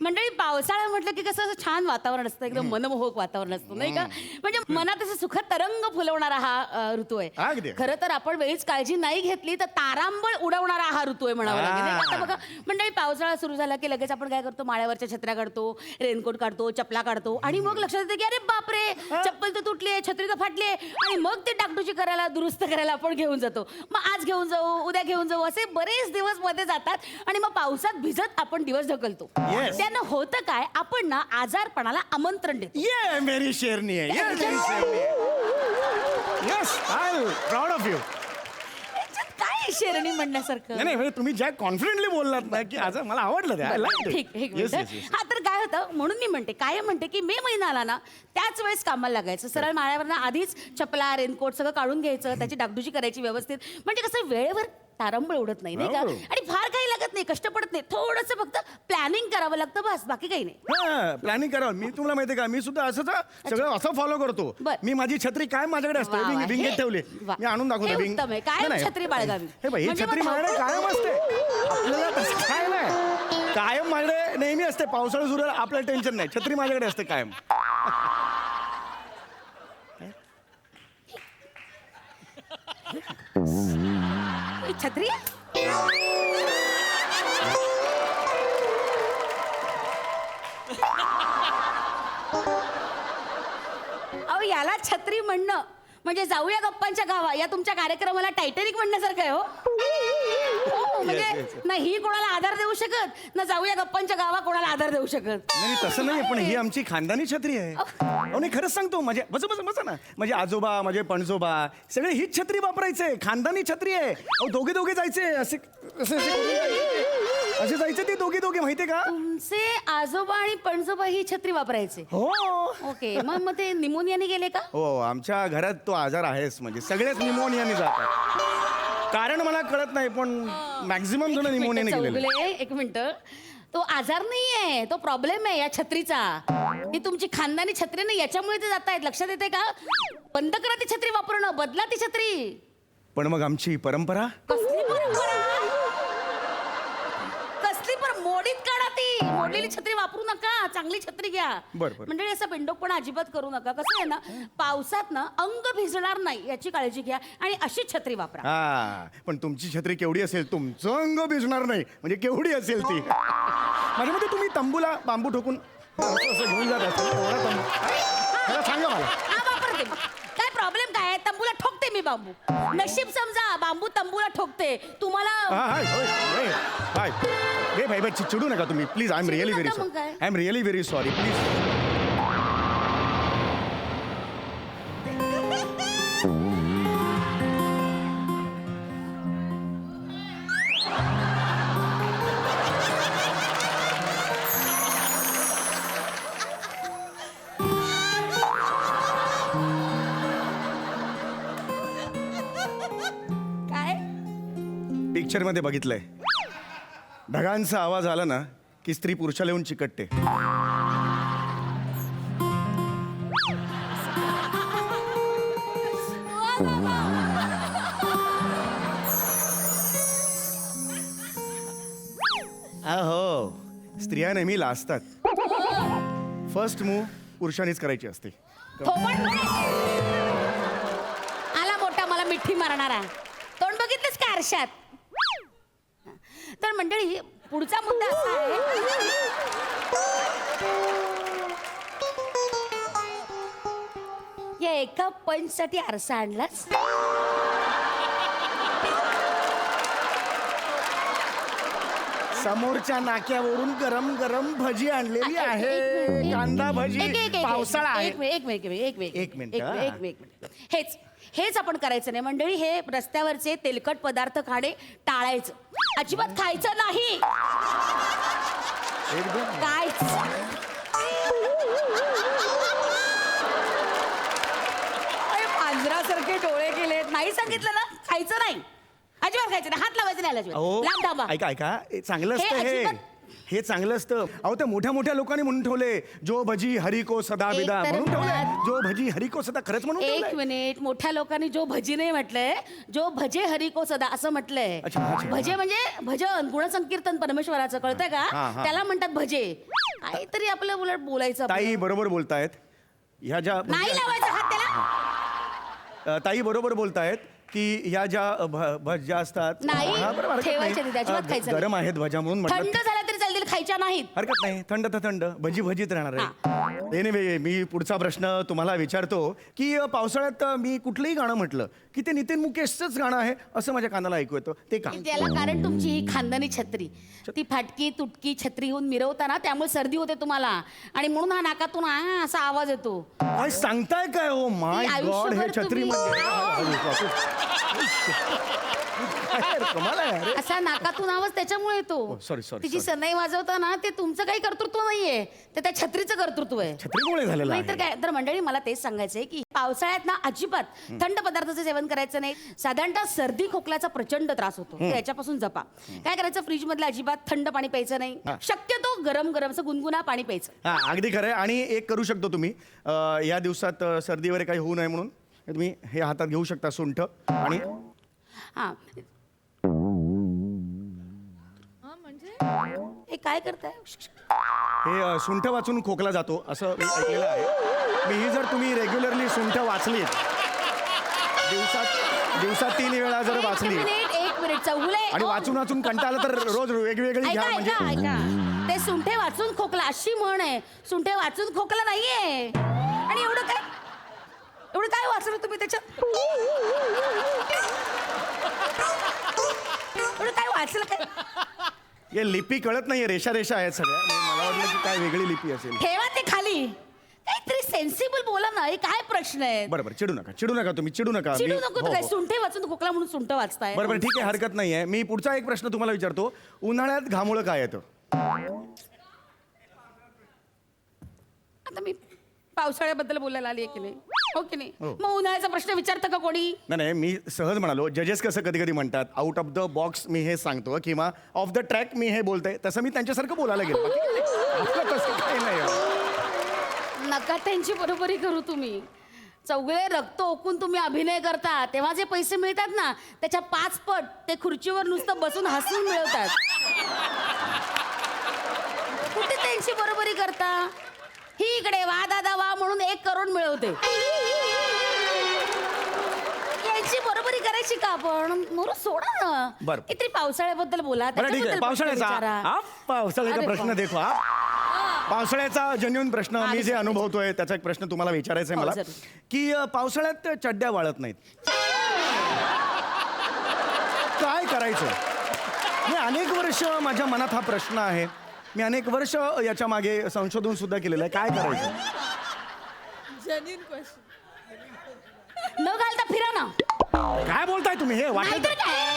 मंडळी पावसाळा म्हटलं की कसं असं छान वातावरण असतं एकदम मनमोहक वातावरण असतं नाही का म्हणजे मनात असं सुखद तरंग फुलवणारा हा ऋतू अगदी. आहे खरं तर आपण वेळीच काळजी नाही घेतली तर तारांबळ उडवणारा हा ऋतू आहे म्हणावं लागेल नाही का? आता बघा मंडळी पावसाळा सुरू झाला की लगेच आपण काय करतो माळ्यावरच्या छत्र्या काढतो रेनकोट काढतो चपला काढतो आणि मग लक्षात येतं की अरे बापरे चप्पल तर तुटली आहे छत्री तर फाटली आहे आणि मग ते डागडुजी करायला दुरुस्त करायला आपण घेऊन जातो मग आज घेऊन जाऊ उद्या घेऊन जाऊ असे बरेच दिवस मध्ये जातात आणि मग पावसात भिजत आपण दिवस ढकलतो Yes. त्यानं होतं काय आपण ना आजारपणाला आमंत्रण देतो ये मेरी शेरनी आहे ये मेरी शेरनी आहे yes I proud of you याच्यात काय शेरणी म्हणण्यासारखं नाही नाही म्हणजे तुम्ही ज्या कॉन्फिडेंटली बोललात ना की आज मला आवडलं ते ठीक एक मिनिट हा तर काय होतं म्हणून मी म्हणते काय म्हणते की मे महिना आला ना त्याच वेळेस कामाला लागायचं सरळ माळ्यावर आधीच चपला रेनकोट सगळं काढून घ्यायचं त्याची डागडुजी करायची व्यवस्थित म्हणजे कसं वेळेवर तारंबळ उडत नाही का हो. आणि फार काही लागत नाही कष्ट पडत नाही थोडंसं फक्त प्लॅनिंग करावं लागतं बस बाकी काही नाही प्लॅनिंग करावं मी तुम्हाला माहितीये का मी सुद्धा असंच सगळं असं फॉलो करतो बर. मी माझी छत्री काय माझ्याकडे असते वा, वा. विंगेत हे- ठेवली वा. मी आणून दाखवतो हे विंग उत्तम आहे. कायम नाही, नाही. छत्री बाळगावी. हे बाई ही म्हणजे छत्री मग माझ्याकडे कायम असते आपल्याला तसं काय नाही कायम माझ्याकडे नेहमी असते पावसाळा सुरू झाला, आपल्याला टेन्शन नाही छत्री माझ्याकडे असते कायम ही छत्री अहो याला छत्री म्हणणं म्हणजे जाऊया गप्पांच्या गावा या तुमच्या कार्यक्रमाला टायटॅनिक म्हणण्यासारखं आहे हो हो, म्हणजे Yes, yes, yes. ना ही कोणाला आधार देऊ शकत ना जाऊया गप्पांच्या गावा कोणाला आधार देऊ शकत नाही तसं नाही पण ही आमची खानदानी छत्री आहे अहो नाही खरंच सांगतो माझे बस ना माझे आजोबा माझे पणजोबा सगळे हीच छत्री वापरायचे खानदानी छत्री आहे अहो दोघे जायचे असे असे जायचे ते दोघे माहितीये का तुमचे आजोबा आणि पणजोबा ही छत्री वापरायचे हो ओके मग ते निमोनियाने गेले का हो आमच्या घरात तो आजार आहेच म्हणजे सगळेच निमोनियाने जातात कारण मला कळत नाही पण मॅक्झिमम जण निमोनियाने गेलेले चौगुले एक मिनिट तो आजार नाहीये तो प्रॉब्लेम आहे या छत्रीचा ही तुमची खानदानी छत्री नाही याच्यामुळे ते जात आहेत लक्षात येते का बंद करा ती छत्री वापरणं बदला ती छत्री पण मग आमची परंपरा कसली परंपरा कसली पर मोडीत काढा ती मोडलेली छत्री वापरू नका चांगली छत्री घ्या बरं. म्हणजे असं बिंडोकपणा अजिबात करू नका कसं आहे ना पावसात ना अंग भिजणार नाही याची काळजी घ्या आणि अशीच छत्री वापरा हा पण तुमची छत्री केवढी असेल तुमचं अंग भिजणार नाही म्हणजे केवढी असेल ती माझ्या मते तुम्ही तंबूला बांबू ठोकून असं असं घेऊन जात असाल एवढा तंबू मला सांगा मला हा वापरते काय प्रॉब्लेम काय आहे तंबूला ठोकते मी बांबू नशीब समजा बांबू तंबूला ठोकते तुम्हाला हाय भाई भाई चिडू नका तुम्ही please I am really very नका मग सॉरी काय? I am really very sorry please काय पिक्चर मध्ये बघितलंय ढगांचा आवाज आला ना की स्त्री पुरुषाला येऊन चिकटते अहो स्त्रिया नेहमी लाजतात फर्स्ट मूव पुरुषांनीच करायची असते थोपट आला मोठा मला मिठी मारणारा तोंड बघितलंस का आरशात तर मंडळी पुढचा मुद्दा असा आहे या एका पंचसाठी आरसा आणलास समोरच्या नाक्यावरून गरम गरम भजी आणलेली आहे कांदा भजी पावसाळा आहे एक मिनिट, हा. हेच आपण करायचं नाही मंडळी हे रस्त्यावरचे तेलकट पदार्थ खाणे टाळायचं अजिबात खायचं नाही एकदम काय पांजरासारखे डोळे केलेत नाही सांगितलं ना खायचं नाही अजिबात खायचं नाही हात लावायचं नाही अहो लांब थांबा ऐका ऐका हे चांगलं हे असतं हे अजिबात- हे चांगलं असतं अहो त्या मोठ्या मोठ्या लोकांनी म्हणून ठेवले जो भजी हरी को सदा एक बिदा तर म्हणून ठेवले मुळात- जो भजी हरी को सदा खरंच म्हणून एक ठेवलंय. मिनिट मोठ्या लोकांनी जो भजी नाही म्हटलंय जो भजे हरी को सदा असं म्हटलंय अच्छा, अच्छा. भजे म्हणजे भजन गुणसंकीर्तन परमेश्वराचं कळतंय का हा, हा. त्याला म्हणतात भजे काहीतरी आपलं उलट बोलायचं आपलं. ताई बरोबर बोलतायत ह्या ज्या नाही लावायचा हात त्याला ताई बरोबर बोलतायत की ह्या ज्या भज्या असतात नाही, हा, बरोबर, हरकत ठेवायच्या नाही. नाही, अजिबात खायचं नाही. गरम आहेत भज्या म्हणून थंड म्हटलं झाला तरी चालतील खायच्या नाहीत हरकत नाही थंड तर थंड भजी भजीत राहणार आहे एनिवे मी पुढचा प्रश्न तुम्हाला विचारतो की पावसाळ्यात मी कुठलंही गाणं म्हटलं की ते नितीन मुकेशचंच गाणं आहे असं माझ्या कानाला ऐकू येतं ते का त्याला कारण तुमची ही खानदानी छत्री ती फाटकी तुटकी छत्री होऊन मिरवताना त्यामुळे सर्दी होते तुम्हाला आणि म्हणून हा नाकातून असा आवाज येतो काय सांगताय काय हो माय ती गॉड हे आयुष्यभर छत्री तुम्ही- कमाल आहे अरे असा नाकातून आवाज त्याच्यामुळे येतो sorry, sorry, तिची sorry. सनई वाजवता ना ते तुमचं काही कर्तृत्व नाहीये ते त्या छत्रीचं कर्तृत्व आहे छत्रीमुळे झालेलं नाही तर आहे काय तर मंडळी मला तेच सांगायचंय की पावसाळ्यात ना अजिबात थंड पदार्थाचं सेवन करायचं नाही साधारणतः सर्दी खोकल्याचा प्रचंड त्रास होतो तर याच्यापासून जपा काय करायचं फ्रीज मधलं अजिबात थंड पाणी प्यायचं नाही शक्यतो गरम गरम असं गुणगुणा पाणी प्यायचं हा अगदी खरं आहे आणि एक करू शकतो तुम्ही या दिवसात सर्दी वगैरे काही होऊ नये म्हणून तुम्ही हे हातात घेऊ शकता सुंठ आणि हा हे काय करताय हे सुंठ वाचून खोकला जातो असं मी ऐकलेलं आहे मी ही जर तुम्ही रेग्युलरली सुंठ वाचलीत दिवसात 3 वेळा जर वाचली एक मिनिट चौगुले आणि वाचून वाचून कंटाळलं तर रोज वेगवेगळी घ्या ऐका म्हणजे ऐका ऐका ते सुंठे वाचून खोकला अशी म्हण आहे सुंठे वाचून खोकला नाहीये आणि एवढं काय वाचलं तुम्ही त्याच्यात एवढं काय वाचलं काय हे लिपी कळत नाहीये रेषा रेषा आहेत सगळ्या मला वाटलं की काय वेगळी लिपी असेल ठेवा ते खाली काहीतरी सेन्सिबल बोला ना हे काय प्रश्न आहे बरोबर चिडू नका तुम्ही चिडू नका चिडू मी- नको हो, तू काय हो. सुंठे वाचून खोकला म्हणून सुंठ वाचताय बरोबर ठीक आहे हरकत नाहीये मी पुढचा एक प्रश्न तुम्हाला विचारतो उन्हाळ्यात घामुळं काय येतं आता मी पावसाळ्याबद्दल बोलायला आली आहे की नाही हो की नाही मग उन्हाळ्याचा प्रश्न विचारतं का कोणी? नाही मी सहज म्हणालो. जजेस कसं कधी कधी म्हणतात आउट ऑफ द बॉक्स मी हे सांगतो किंवा ऑफ द ट्रॅक मी हे बोलतोय, तसं मी त्यांच्यासारखं बोलायला गेलो. आपलं तसं काही नाही आहे. नका त्यांची बरोबरी करू तुम्ही. चौगळे रक्त ओकून तुम्ही अभिनय करता तेव्हा जे पैसे मिळतात ना त्याच्या 5 पट ते खुर्चीवर नुसतं बसून हसून मिळवतात. कुठे त्यांची बरोबरी करता? ही इकडे वा दादा वा म्हणून 1 करोड मिळवते. यांची बरोबरी करायची का आपण? मोर सोडा ना. बरं. किती पावसाळ्याबद्दल बोला, बरं ठीक आहे. त्याच्याबद्दल प्रश्न विचारा. पावसाळ्याचा अरे प्रश्न वा. देखो. पावसाळ्याचा जेन्युइन प्रश्न मी जे अनुभवतोय त्याचा एक प्रश्न तुम्हाला विचारायचा आहे मला, हो, जरूर. की पावसाळ्यात चड्ड्या वाळत नाहीत. काय करायचं? मी अनेक वर्ष माझ्या मनात हा प्रश्न आहे. मी अनेक वर्ष याच्या मागे संशोधन सुद्धा केलेलं आहे. काय करायचं? न घालता फिरा ना. काय बोलताय तुम्ही? हे वाटत नाहीतर काय?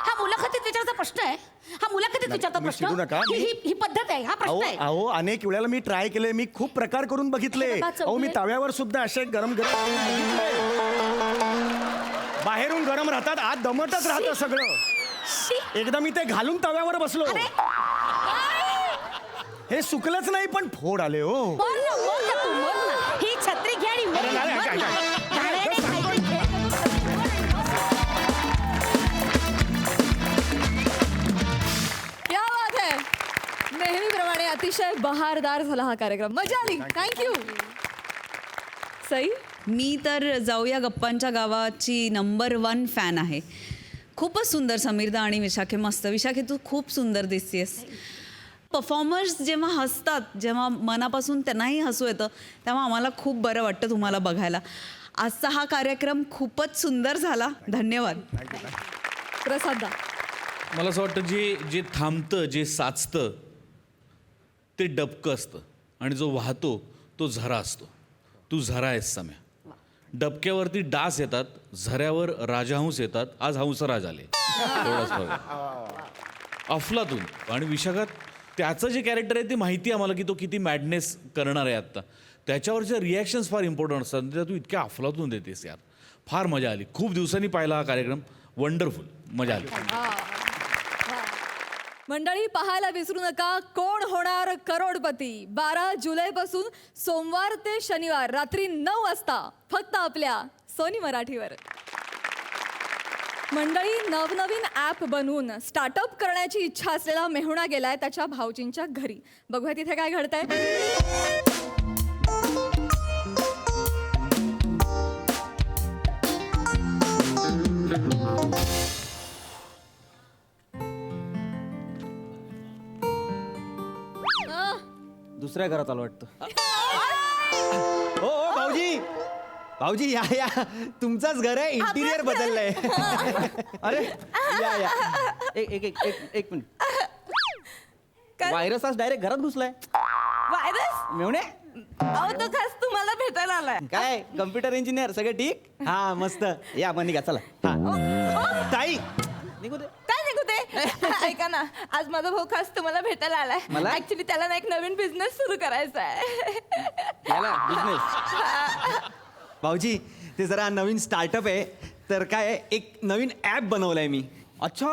हा मुलाखतीत विचारायचा प्रश्न आहे. हा मुलाखतीत विचारता तुम्ही प्रश्न. चिडू नका. ही पद्धत आहे. हा अहो प्रश्न आहे. अहो अनेक वेळेला मी ट्राय केले. मी खूप प्रकार करून बघितले. बघा, अहो मी चौगले. तव्यावर सुद्धा असे गरम गरम बाहेरून गरम राहतात, आत दमटच राहतं सगळं. शी. एकदा मी ते घालून तव्यावर बसलो. अरे हे सुकलंच नाही पण फोड आले हो. बोल ना तू बोल ना. ही छत्री घे आणि अरे, नाही, बोल काय, ना. काय? घाणेरडे काय काहीतरी खेळ क्या बात आहे. नेहमीप्रमाणे अतिशय बहारदार झाला हा कार्यक्रम. मजा आली. थँक्यू. सई, मी तर जाऊया गप्पांच्या गावाची नंबर 1 फॅन आहे. खूपच सुंदर समीरदा आणि विशाखे. मस्त विशाखे, तू खूप सुंदर दिसतेस. परफॉर्मर्स जेव्हा हसतात, जेव्हा मनापासून त्यांनाही हसू येतं, तेव्हा आम्हाला खूप बरं वाटतं तुम्हाला बघायला. आजचा हा कार्यक्रम खूपच सुंदर झाला. धन्यवाद. प्रसादा. मला असं वाटतं जे थांबतं, जे साचतं ते डबकं असतं आणि जो वाहतो तो झरा असतो. तू झरा आहेस सम्या. डबक्यावरती डास येतात, झऱ्यावर राजहंस येतात. आज हंसराज आले. एवढाच फरक आहे. अफलातून आणि विशाखात त्याचं जे कॅरेक्टर आहे ते माहिती आहे आम्हाला की तो किती मॅडनेस करणार आहे आत्ता. त्याच्यावरच्या रिॲक्शन्स फार इम्पॉर्टंट असतात. त्या तू इतक्या अफलातून देतेस यार. फार मजा आली. खूप दिवसांनी पाहिला हा कार्यक्रम. वंडरफुल. मजा आली. मंडळी, पाहायला विसरू नका कोण होणार करोडपती. 12 जुलैपासून सोमवार ते शनिवार रात्री 9 वाजता फक्त आपल्या सोनी मराठीवर. मंडळी, नवनवीन ॲप बनवून स्टार्टअप करण्याची इच्छा असलेला मेहुणा गेलाय त्याच्या भाऊजींच्या घरी. बघूया तिथे काय घडतंय. दुसऱ्या घरात आलो वाटतं. हो हो भाऊजी, भाऊजी या या. तुमचंच घर आहे. इंटिरियर बदललंय. अरे या या. एक मिनिट. व्हायरस आज डायरेक्ट घरात घुसलाय. व्हायरस मेवणे अहो तो खास तुम्हाला भेटायला आलाय. काय कम्प्युटर इंजिनियर सगळं ठीक? हा मस्त. या पण निघा चला. हा. ताई निघू दे. काय निघू दे. ऐका ना, आज माझा भाऊ खास तुम्हाला भेटायला आलाय. मला? ऍक्च्युली त्याला ना एक नवीन बिझनेस सुरू करायचा आहे. याला बिझनेस. भाऊजी ते जरा नवीन स्टार्टअप आहे. तर काय एक नवीन ॲप बनवलाय मी. अच्छा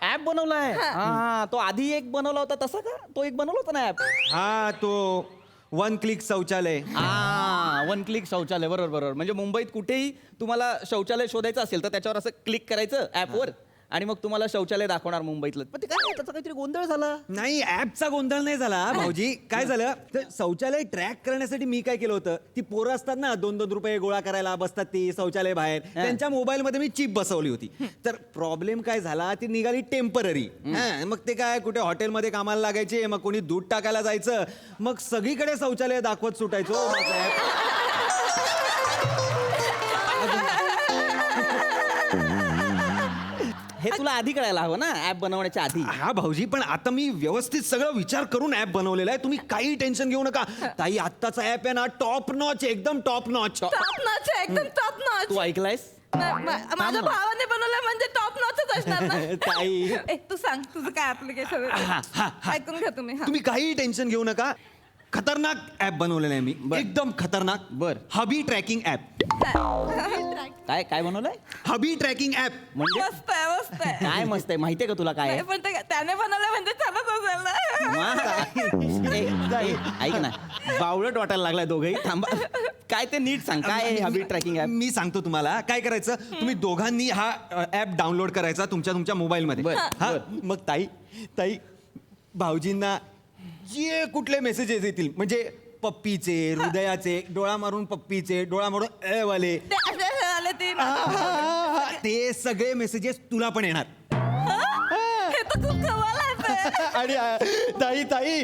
ऍप बनवलाय. हा तो आधी एक बनवला होता तसा का? तो एक बनवला होता ना ऍप. हा तो 1 क्लिक शौचालय. हा 1 क्लिक शौचालय. बरोबर. म्हणजे मुंबईत कुठेही तुम्हाला शौचालय शोधायचं असेल तर त्याच्यावर असं क्लिक करायचं ऍपवर आणि मग तुम्हाला शौचालय दाखवणार मुंबईतलं. पण ते काय त्याचा काहीतरी गोंधळ झाला. नाही ॲपचा गोंधळ नाही झाला भाऊजी. काय झालं तर शौचालय ट्रॅक करण्यासाठी मी काय केलं होतं, ती पोरं असतात ना 2-2 रुपये गोळा करायला बसतात ती शौचालय बाहेर, त्यांच्या मोबाईलमध्ये मी चिप बसवली होती. तर प्रॉब्लेम काय झाला, ती निघाली टेम्पररी. मग ते काय कुठे हॉटेलमध्ये कामाला लागायचे, मग कोणी दूध टाकायला जायचं, मग सगळीकडे शौचालय दाखवत सुटायचो. हे तुला आधी कळायला हवं ना ऍप बनवण्याच्या आधी. हा भाऊजी, पण आता मी व्यवस्थित सगळं विचार करून ऍप बनवलेला आहे. तुम्ही काही टेन्शन घेऊ नका. ताई आत्ताचा ऍप आहे ना टॉप नॉच, एकदम टॉप नॉच. टॉप नॉच आहे, एकदम टॉप नॉच. तू ऐकलायस? माझ्या भावाने बनवलं म्हणजे टॉप नॉचच असणार ना. ताई तू सांग तुझं काय ऍप्लिकेशन. ऐकून घ्या तुम्ही. हा. तुम्ही काही टेन्शन घेऊ नका. खतरनाक ऍप बनवलेलं आहे मी एकदम खतरनाक बर. हबी ट्रॅकिंग ऍप काय काय बनवलंय हबी ट्रॅकिंग ऍप म्हणजे मस्त आहे मस्त आहे काय मस्त आहे माहितीये का तुला काय आहे? पण त्याने बनवलं म्हणजे चालत असेल ना ऐक ना बावळट वाटायला लागलाय दोघही थांबा काय ते नीट सांग काय आहे हबी ट्रॅकिंग ऍप मी सांगतो तुम्हाला काय करायचं तुम्ही दोघांनी हा ऍप डाउनलोड करायचा तुमच्या मोबाईलमध्ये बर, हा बर. मग ताई भाऊजींना जे कुठले मेसेजेस येतील म्हणजे पप्पीचे हृदयाचे डोळा मारून पप्पीचे डोळा मारून वाले ते असे झाले ते ते सगळे मेसेजेस तुला पण येणार हे तर खूप कमाल आहे आणि ताई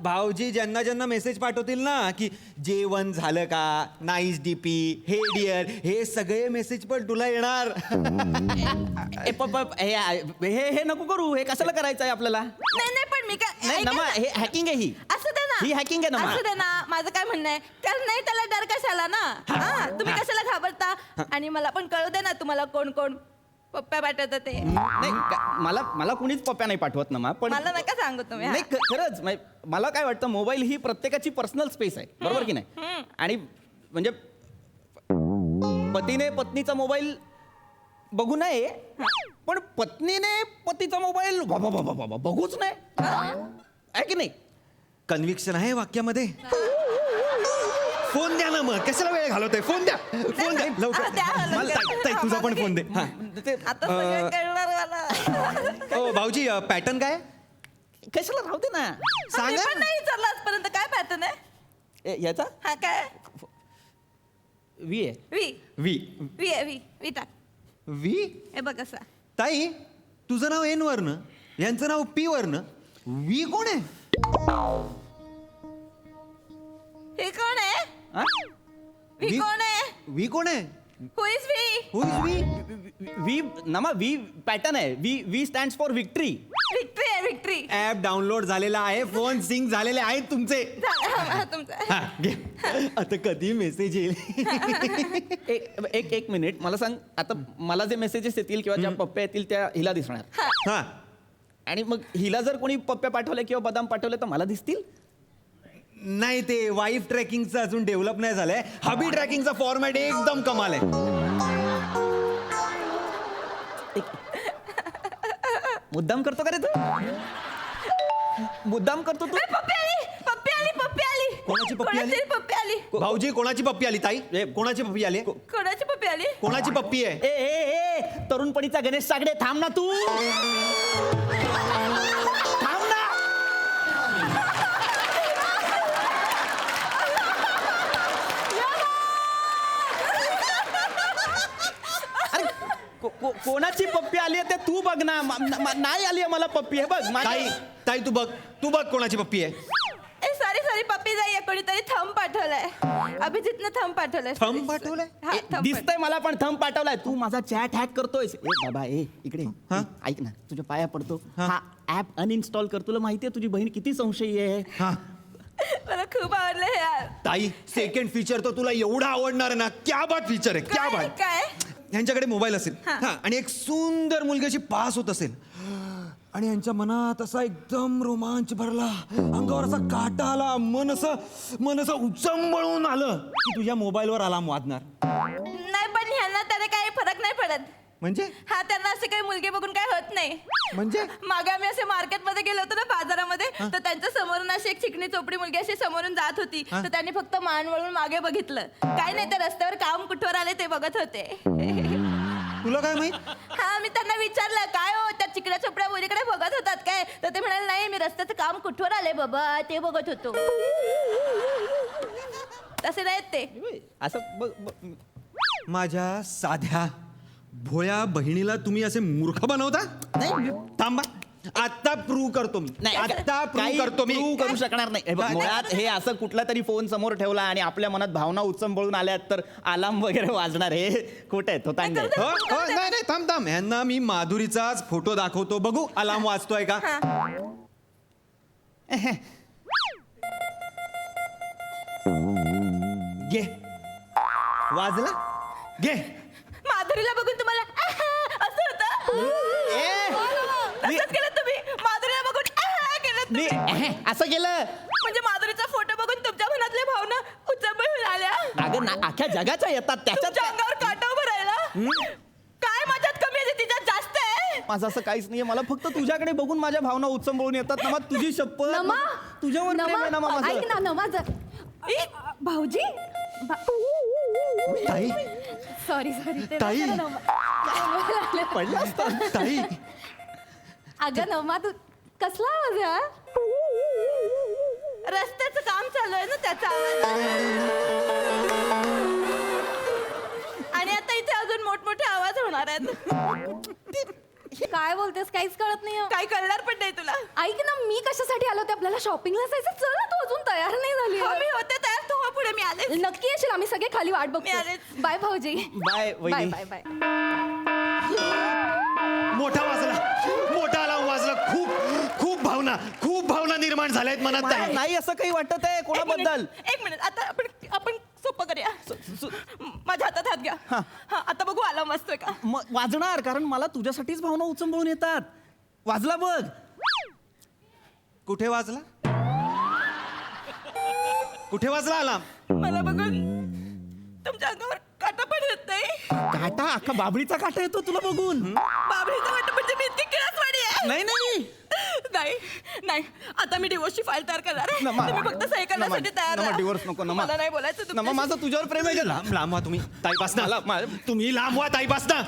भाऊजी ज्यांना मेसेज पाठवतील ना की जेवण झालं का नाईस डीपी हे डिअर हे सगळे मेसेज पण तुला येणार हे नको करू हे कशाला करायचं आहे आपल्याला नाही पण मी काय नाही ऐका नमा ना. हे हॅकिंग आहे ही असू दे ना ही hacking आहे ना, मा. असू दे ना माझं काय म्हणणं आहे नाही त्याला डर कशाला ना हा तुम्ही कशाला घाबरता आणि मला पण कळू दे ना तुम्हाला कोण कोण पप्प्या पाठवतं ते नाही मला कुणीच पप्प्या नाही पाठवत ना मा पण मला नका सांगू तुम्ही हा. नाही खरंच मला काय वाटतं मोबाईल ही प्रत्येकाची पर्सनल स्पेस आहे बरोबर की नाही आणि म्हणजे पतीने पत्नीचा मोबाईल बघू नये पण पत्नीने पतीचा मोबाईल बघूच नाही आहे की नाही कन्व्हिक्शन आहे वाक्यामध्ये फोन द्या ना मग कशाला वेळ घालवतोय फोन द्या लवकर द्या, लवकर. मला ताई तुझा पण फोन दे हा. आता सगळं कळणार मला ओ भाऊजी पॅटर्न काय कशाला राहू दे ना मी सांगा पण नाही विचारलं आजपर्यंत काय पॅटर्न आहे याचा हा काय वी आहे वी वी वी आहे वी टाक वी हे बघ कसा ताई तुझं नाव एन वरनं यांचं नाव पी वरनं वी कोण आहे हे कोण आहे हा? वी कोण आहे वी कोण आहे who is V who is V V नमा वी पॅटर्न आहे V stand for victory victory आहे विक्ट्री ऍप डाउनलोड झालेला आहे फोन सिंक झालेले आहेत तुमचे तुमचा हा, घे. आता कधी मेसेज येईल एक मिनिट मला सांग आता मला जे मेसेजेस येतील किंवा ज्या पप्प्या येतील त्या हिला दिसणार हा आणि मग हिला जर कोणी पप्प्या पाठवले किंवा बदाम पाठवले तर मला दिसतील नाही ते वाईफ ट्रॅकिंगचं अजून डेव्हलप नाही झालंय हबी ट्रॅकिंगचा फॉर्मॅट एकदम कमाल आहे मुद्दाम करतो का रे तू मुद्दाम करतो तू पप्पी आली कोणाची पप्पी आली? कोणाची पप्पी आली भाऊजी कोणाची पप्पी आली ताई कोणाची पप्पी आली कोणाची पप्पी आली कोणाची पप्पी आहे ए तरुणपणीचा गणेश सागडे थांब ना तू थांब ना अरे कोणाची पप्पी आली आहे ते तू बघ ना नाही आली आहे मला पप्पी हे बघ ताई तू बघ कोणाची पप्पी आहे सॉरी पप्पी जाई कोणीतरी थंब पाठवलाय अभिजितने थंब पाठवलाय थंब पाठवलंय? हा, थंब दिसतंय मला पण थंब पाठवलाय तू माझा चॅट हॅक करतोय बाबा इकडे हा? ऐक ना तुझ्या पाया पडतो हा ऍप अनइन्स्टॉल कर तुला माहितीये तुझी बहीण किती संशयी आहे हा मला खूप आवडलं हे यार ताई सेकंड फीचर तर तुला एवढा आवडणार आहे ना क्या बात फीचर आहे क्या काय बात काय यांच्याकडे मोबाईल असेल हा. हा आणि एक सुंदर मुलगी अशी पास होत असेल आणि यांच्या मनात असा एकदम रोमांच भरला अंगावर असा काटा आला मन असं उचंबळून आलं की तुझ्या मोबाईलवर अलार्म वाजणार नाही पण ह्यांना त्याने काही फरक नाही पडत म्हणजे हा त्यांना असे काही मुलगी बघून काय होत नाही म्हणजे मागे आम्ही असे मार्केटमध्ये गेलो होतो ना बाजारामध्ये तर त्यांच्या समोरून अशी एक चिकनी चोपडी मुलगी अशी समोरून जात होती तर त्यांनी फक्त मान वळून मागे बघितलं काय नाही त्या रस्त्यावर काम कुठवर आले ते बघत होते तुला काय माहित हा मी त्यांना विचारलं काय हो त्या चिकड्या चोपड्या मुलीकडे बघत होतात काय तर ते म्हणाले नाही मी रस्त्याचं काम कुठवर आले बाबा ते बघत होतो तसे नाहीत ते असं माझ्या साध्या भोळ्या बहिणीला तुम्ही असे मूर्ख बनवता थांबा आता प्रूव्ह करतो मी आता प्रूव्ह करतो मी प्रूव्ह करू शकणार नाही हे बघ, मुळात हे असं कुठला तरी फोन समोर ठेवला आणि आपल्या मनात भावना उचंबळून आल्यात तर अलार्म वगैरे वाजणार हे खोट आहे तो तांड आहे. नाही थांब यांना मी माधुरीचाच फोटो दाखवतो बघू अलार्म वाजतोय का घे वाजला घे माधुरीला बघून तुम्हाला असं होतं तसंच केलं तुम्ही माधुरीला बघून केलं मी तुम्ही असं केलं म्हणजे माधुरीचा फोटो बघून अगं ना अख्ख्या जगाच्या येतात त्याच्यात तुमच्या अंगावर काटा उभं राहिला काय माझ्यात कमी आहे तिच्यात जास्त आहे. माझं असं काहीच नाहीये मला फक्त तुझ्याकडे बघून माझ्या भावना उचंबळून येतात नमा तुझी शपथ नमा तुझ्यावर प्रेम आहे नमा माझं. ऐक ना नमा भाऊजी ताई सॉरी सॉरी ताई. पडलं असतं. ताई अगं नमा तू कसला आवाज आहे हा? रस्त्याचं काम चालू आहे ना त्याचा आवाज. आणि आता इथे अजून मोठमोठे आवाज होणार आहेत. काय बोलतेस काहीच कळत नाही काय कळणार पण नाही तुला. ऐक ना मी कशासाठी आलो होते आपल्याला शॉपिंगला जायचं चल ना तू अजून तयार नाही झाली हो, मी होते तयार तू हो पुढे मी आले. नक्की येशील आम्ही सगळे खाली वाट मी बघतो आलेच. बाय भाऊजी बाय बाय वहिनी. बाय बाय मोठा आला वाजला खूप भावना निर्माण झाल्यात मनात मला ताई. नाही असं काही वाटत आहे कोणाबद्दल. एक मिनिट आता आपण सोपं करूया. माझ्या हातात हात घ्या. हा आता बघू आला वाजतोय का. वाजणार कारण मला तुझ्यासाठीच भावना उचंबळून येतात. वाजला बघ. कुठे वाजला कुठे वाजला अलार्म? मला बघून तुमच्या अंगावर काटा पण येत नाही. काटा अख्खा बाबळीचा काटा येतो तुला बघून. बाबरीचा वाटत म्हणजे मी इतकी किळसवाणी आहे. नाही नाही नाही नाही आता मी डिवोर्सची फाईल तयार करणार आहे. नमा. तुम्ही फक्त सही करण्यासाठी तयार नमा, राहा. divorce नको, नमा. मला नाही बोलायचं नमा तुमच्याशी. माझं तुझ्यावर प्रेम आहे. लांब व्हा तुम्ही ताईपासना तुम्ही लांब व्हा ताईपासना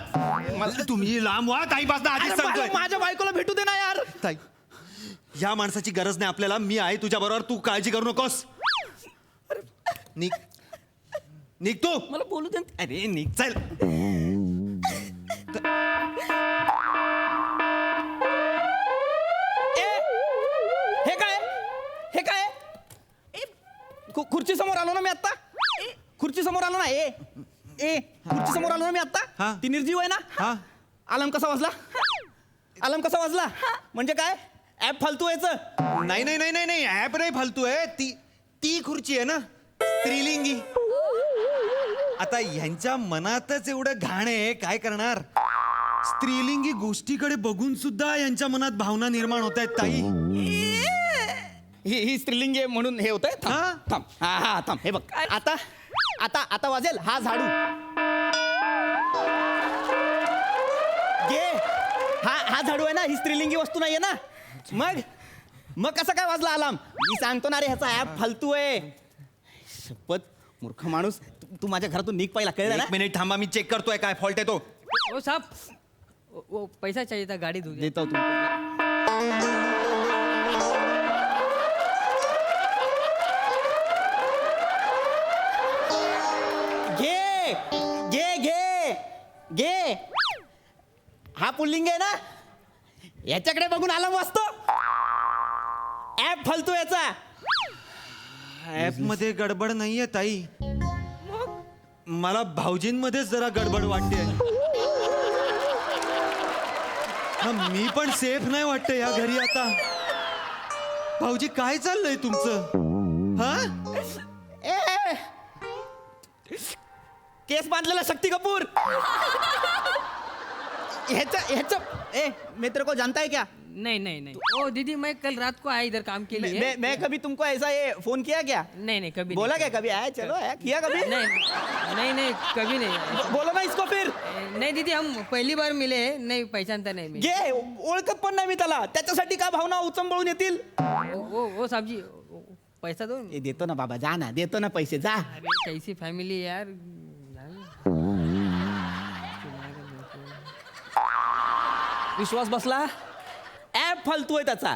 तुम्ही लांब व्हा ताईपासना आधीच अरे सांगतोय. माझ्या बायकोला भेटू दे ना यार. ताई या माणसाची गरज नाही आपल्याला. मी आहे तुझ्या बरोबर. तू काळजी करू नकोस. निघ तू. मला बोलू दे. अरे निघ चल. हे काय खुर्ची समोर आलो ना मी आता. खुर्ची समोर आलो ना. खुर्ची समोर आलो ना मी आता. हा. ती निर्जीव आहे ना. हा. अलार्म कसा वाजला म्हणजे काय ऍप फालतू यायचं. नाही ऍप नाही फालतू आहे. ती खुर्ची आहे ना स्त्रीलिंगी. आता ह्यांच्या मनातच एवढं घाण आहे काय करणार. स्त्रीलिंगी गोष्टीकडे बघून सुद्धा यांच्या मनात भावना निर्माण होत आहेत ताई. ही स्त्रीलिंग आहे म्हणून हे होतंय. हा. थांब हे बघ आता वाजेल हा झाडू. घे हा झाडू आहे ना. ही स्त्रीलिंगी वस्तू नाहीये ना. मग कसं काय वाजला अलार्म. मी सांगतो ना रे ह्याचा ऍप फालतू आहे. शपथ मूर्ख माणूस. तू माझ्या घरातून निघ पहिला कळलं ना. एक मिनिट थांबा मी चेक करतोय काय फॉल्ट आहे तो. ओ साहब वो पैसा चाहिए था गाड़ी धो देता हूं तुमको. घे हा पुल्लिंग आहे ना. याच्याकडे बघून अलार्म वाजतो. ऍप फालतू याचा. ऍप मध्ये गडबड नाहीये ताई. मला भाऊजींमध्येच जरा गडबड वाटते. मी पण सेफ नाही वाटतं या घरी आता. भाऊजी काय चाललंय तुमचं. हा केस बांधलेला शक्ती कपूर. मैं तेरे को जानता है क्या. नहीं ओ दीदी मैं कल रात को आया इधर काम के लिए. मैं कभी तुमको ऐसा ये फोन किया क्या. नहीं कभी बोला नहीं. क्या कभी आया चलो आया किया कभी. नहीं कभी नहीं. बोलो ना इसको फिर. नहीं दीदी हम पहली बार मिले हैं. नहीं पहचानता नहीं मैं. घे ओळखत पण नाही मी त्याला. त्याच्यासाठी का भावना उचंबळून येतील. वो साहब जी पैसा दो. ए, देतो ना बाबा जा ना. देतो ना पैसे जा. अरे कैसी फैमिली यार. विश्वास बसला. ऍप फालतू आहे त्याचा.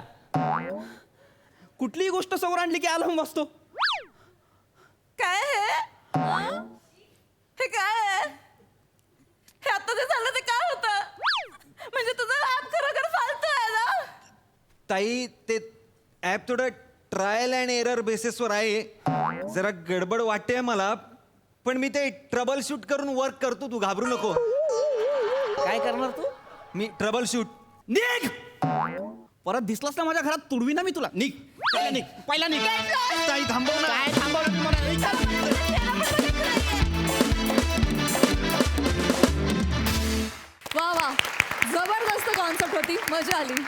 कुठलीही गोष्ट समोर आणली की अलार्म वाजतो. काय हे काय हे आता जे झालं ते काय होतं. म्हणजे तुझं ऍप खरोखर फालतू आहे ना. ताई ते ऍप थोडं ट्रायल अँड एरर बेसिसवर आहे. जरा गडबड वाटते मला. पण मी ते ट्रबल शूट करून वर्क करतो. तू घाबरू नको. काय करणार तू. मी ट्रबल शूट. निघ परत दिसलास ना माझ्या घरात तुडवी ना मी तुला. निघ पहिला निघ. ताई थांबव ना. काय थांबवलं तू मला. निघ, चल. वा जबरदस्त कॉन्सेप्ट होती मजा आली.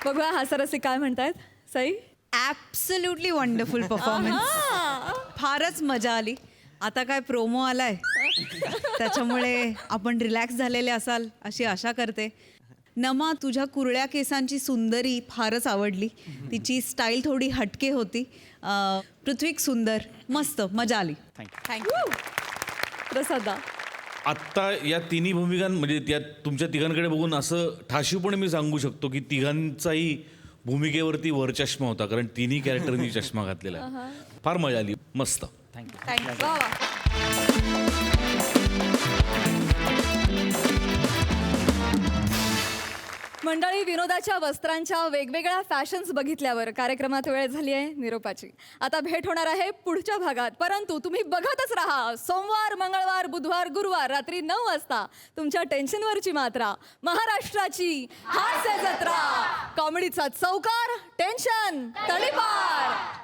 बघूया हास्यरसिक काय म्हणतायत. Sai absolutely wonderful performance. फारच मजा आली. आता काय प्रोमो आलाय त्याच्यामुळे आपण रिलॅक्स झालेले असाल अशी आशा करते. नमा, तुझ्या कुरळ्या केसांची सुंदरी फारच आवडली. तिची स्टाईल थोडी हटके होती. पृथ्वीक सुंदर, मस्त, मजा आली. थँक्यू. प्रसादा. आत्ता या तिन्ही भूमिकां म्हणजे त्या तुमच्या तिघांकडे बघून असं ठाशीवपणे मी सांगू शकतो की तिघांचाही भूमिकेवरती वरचष्मा होता, कारण तिन्ही कॅरेक्टरनी चष्मा घातलेला आहे. फार मजा आली, मस्त. वा वा. मंडळी, विनोदाच्या वस्त्रांच्या वेगवेगळ्या फॅशन्स बघितल्यावर कार्यक्रमात वेळ झाली आहे निरोपाची. आता भेट होणार आहे पुढच्या भागात, परंतु तुम्ही बघतच राहा. सोमवार, मंगळवार, बुधवार, गुरुवार रात्री 9 वाजता तुमच्या टेन्शनवरची मात्रा, महाराष्ट्राची हास्य जत्रा. कॉमेडीचा चौकार, टेन्शन तडीपार.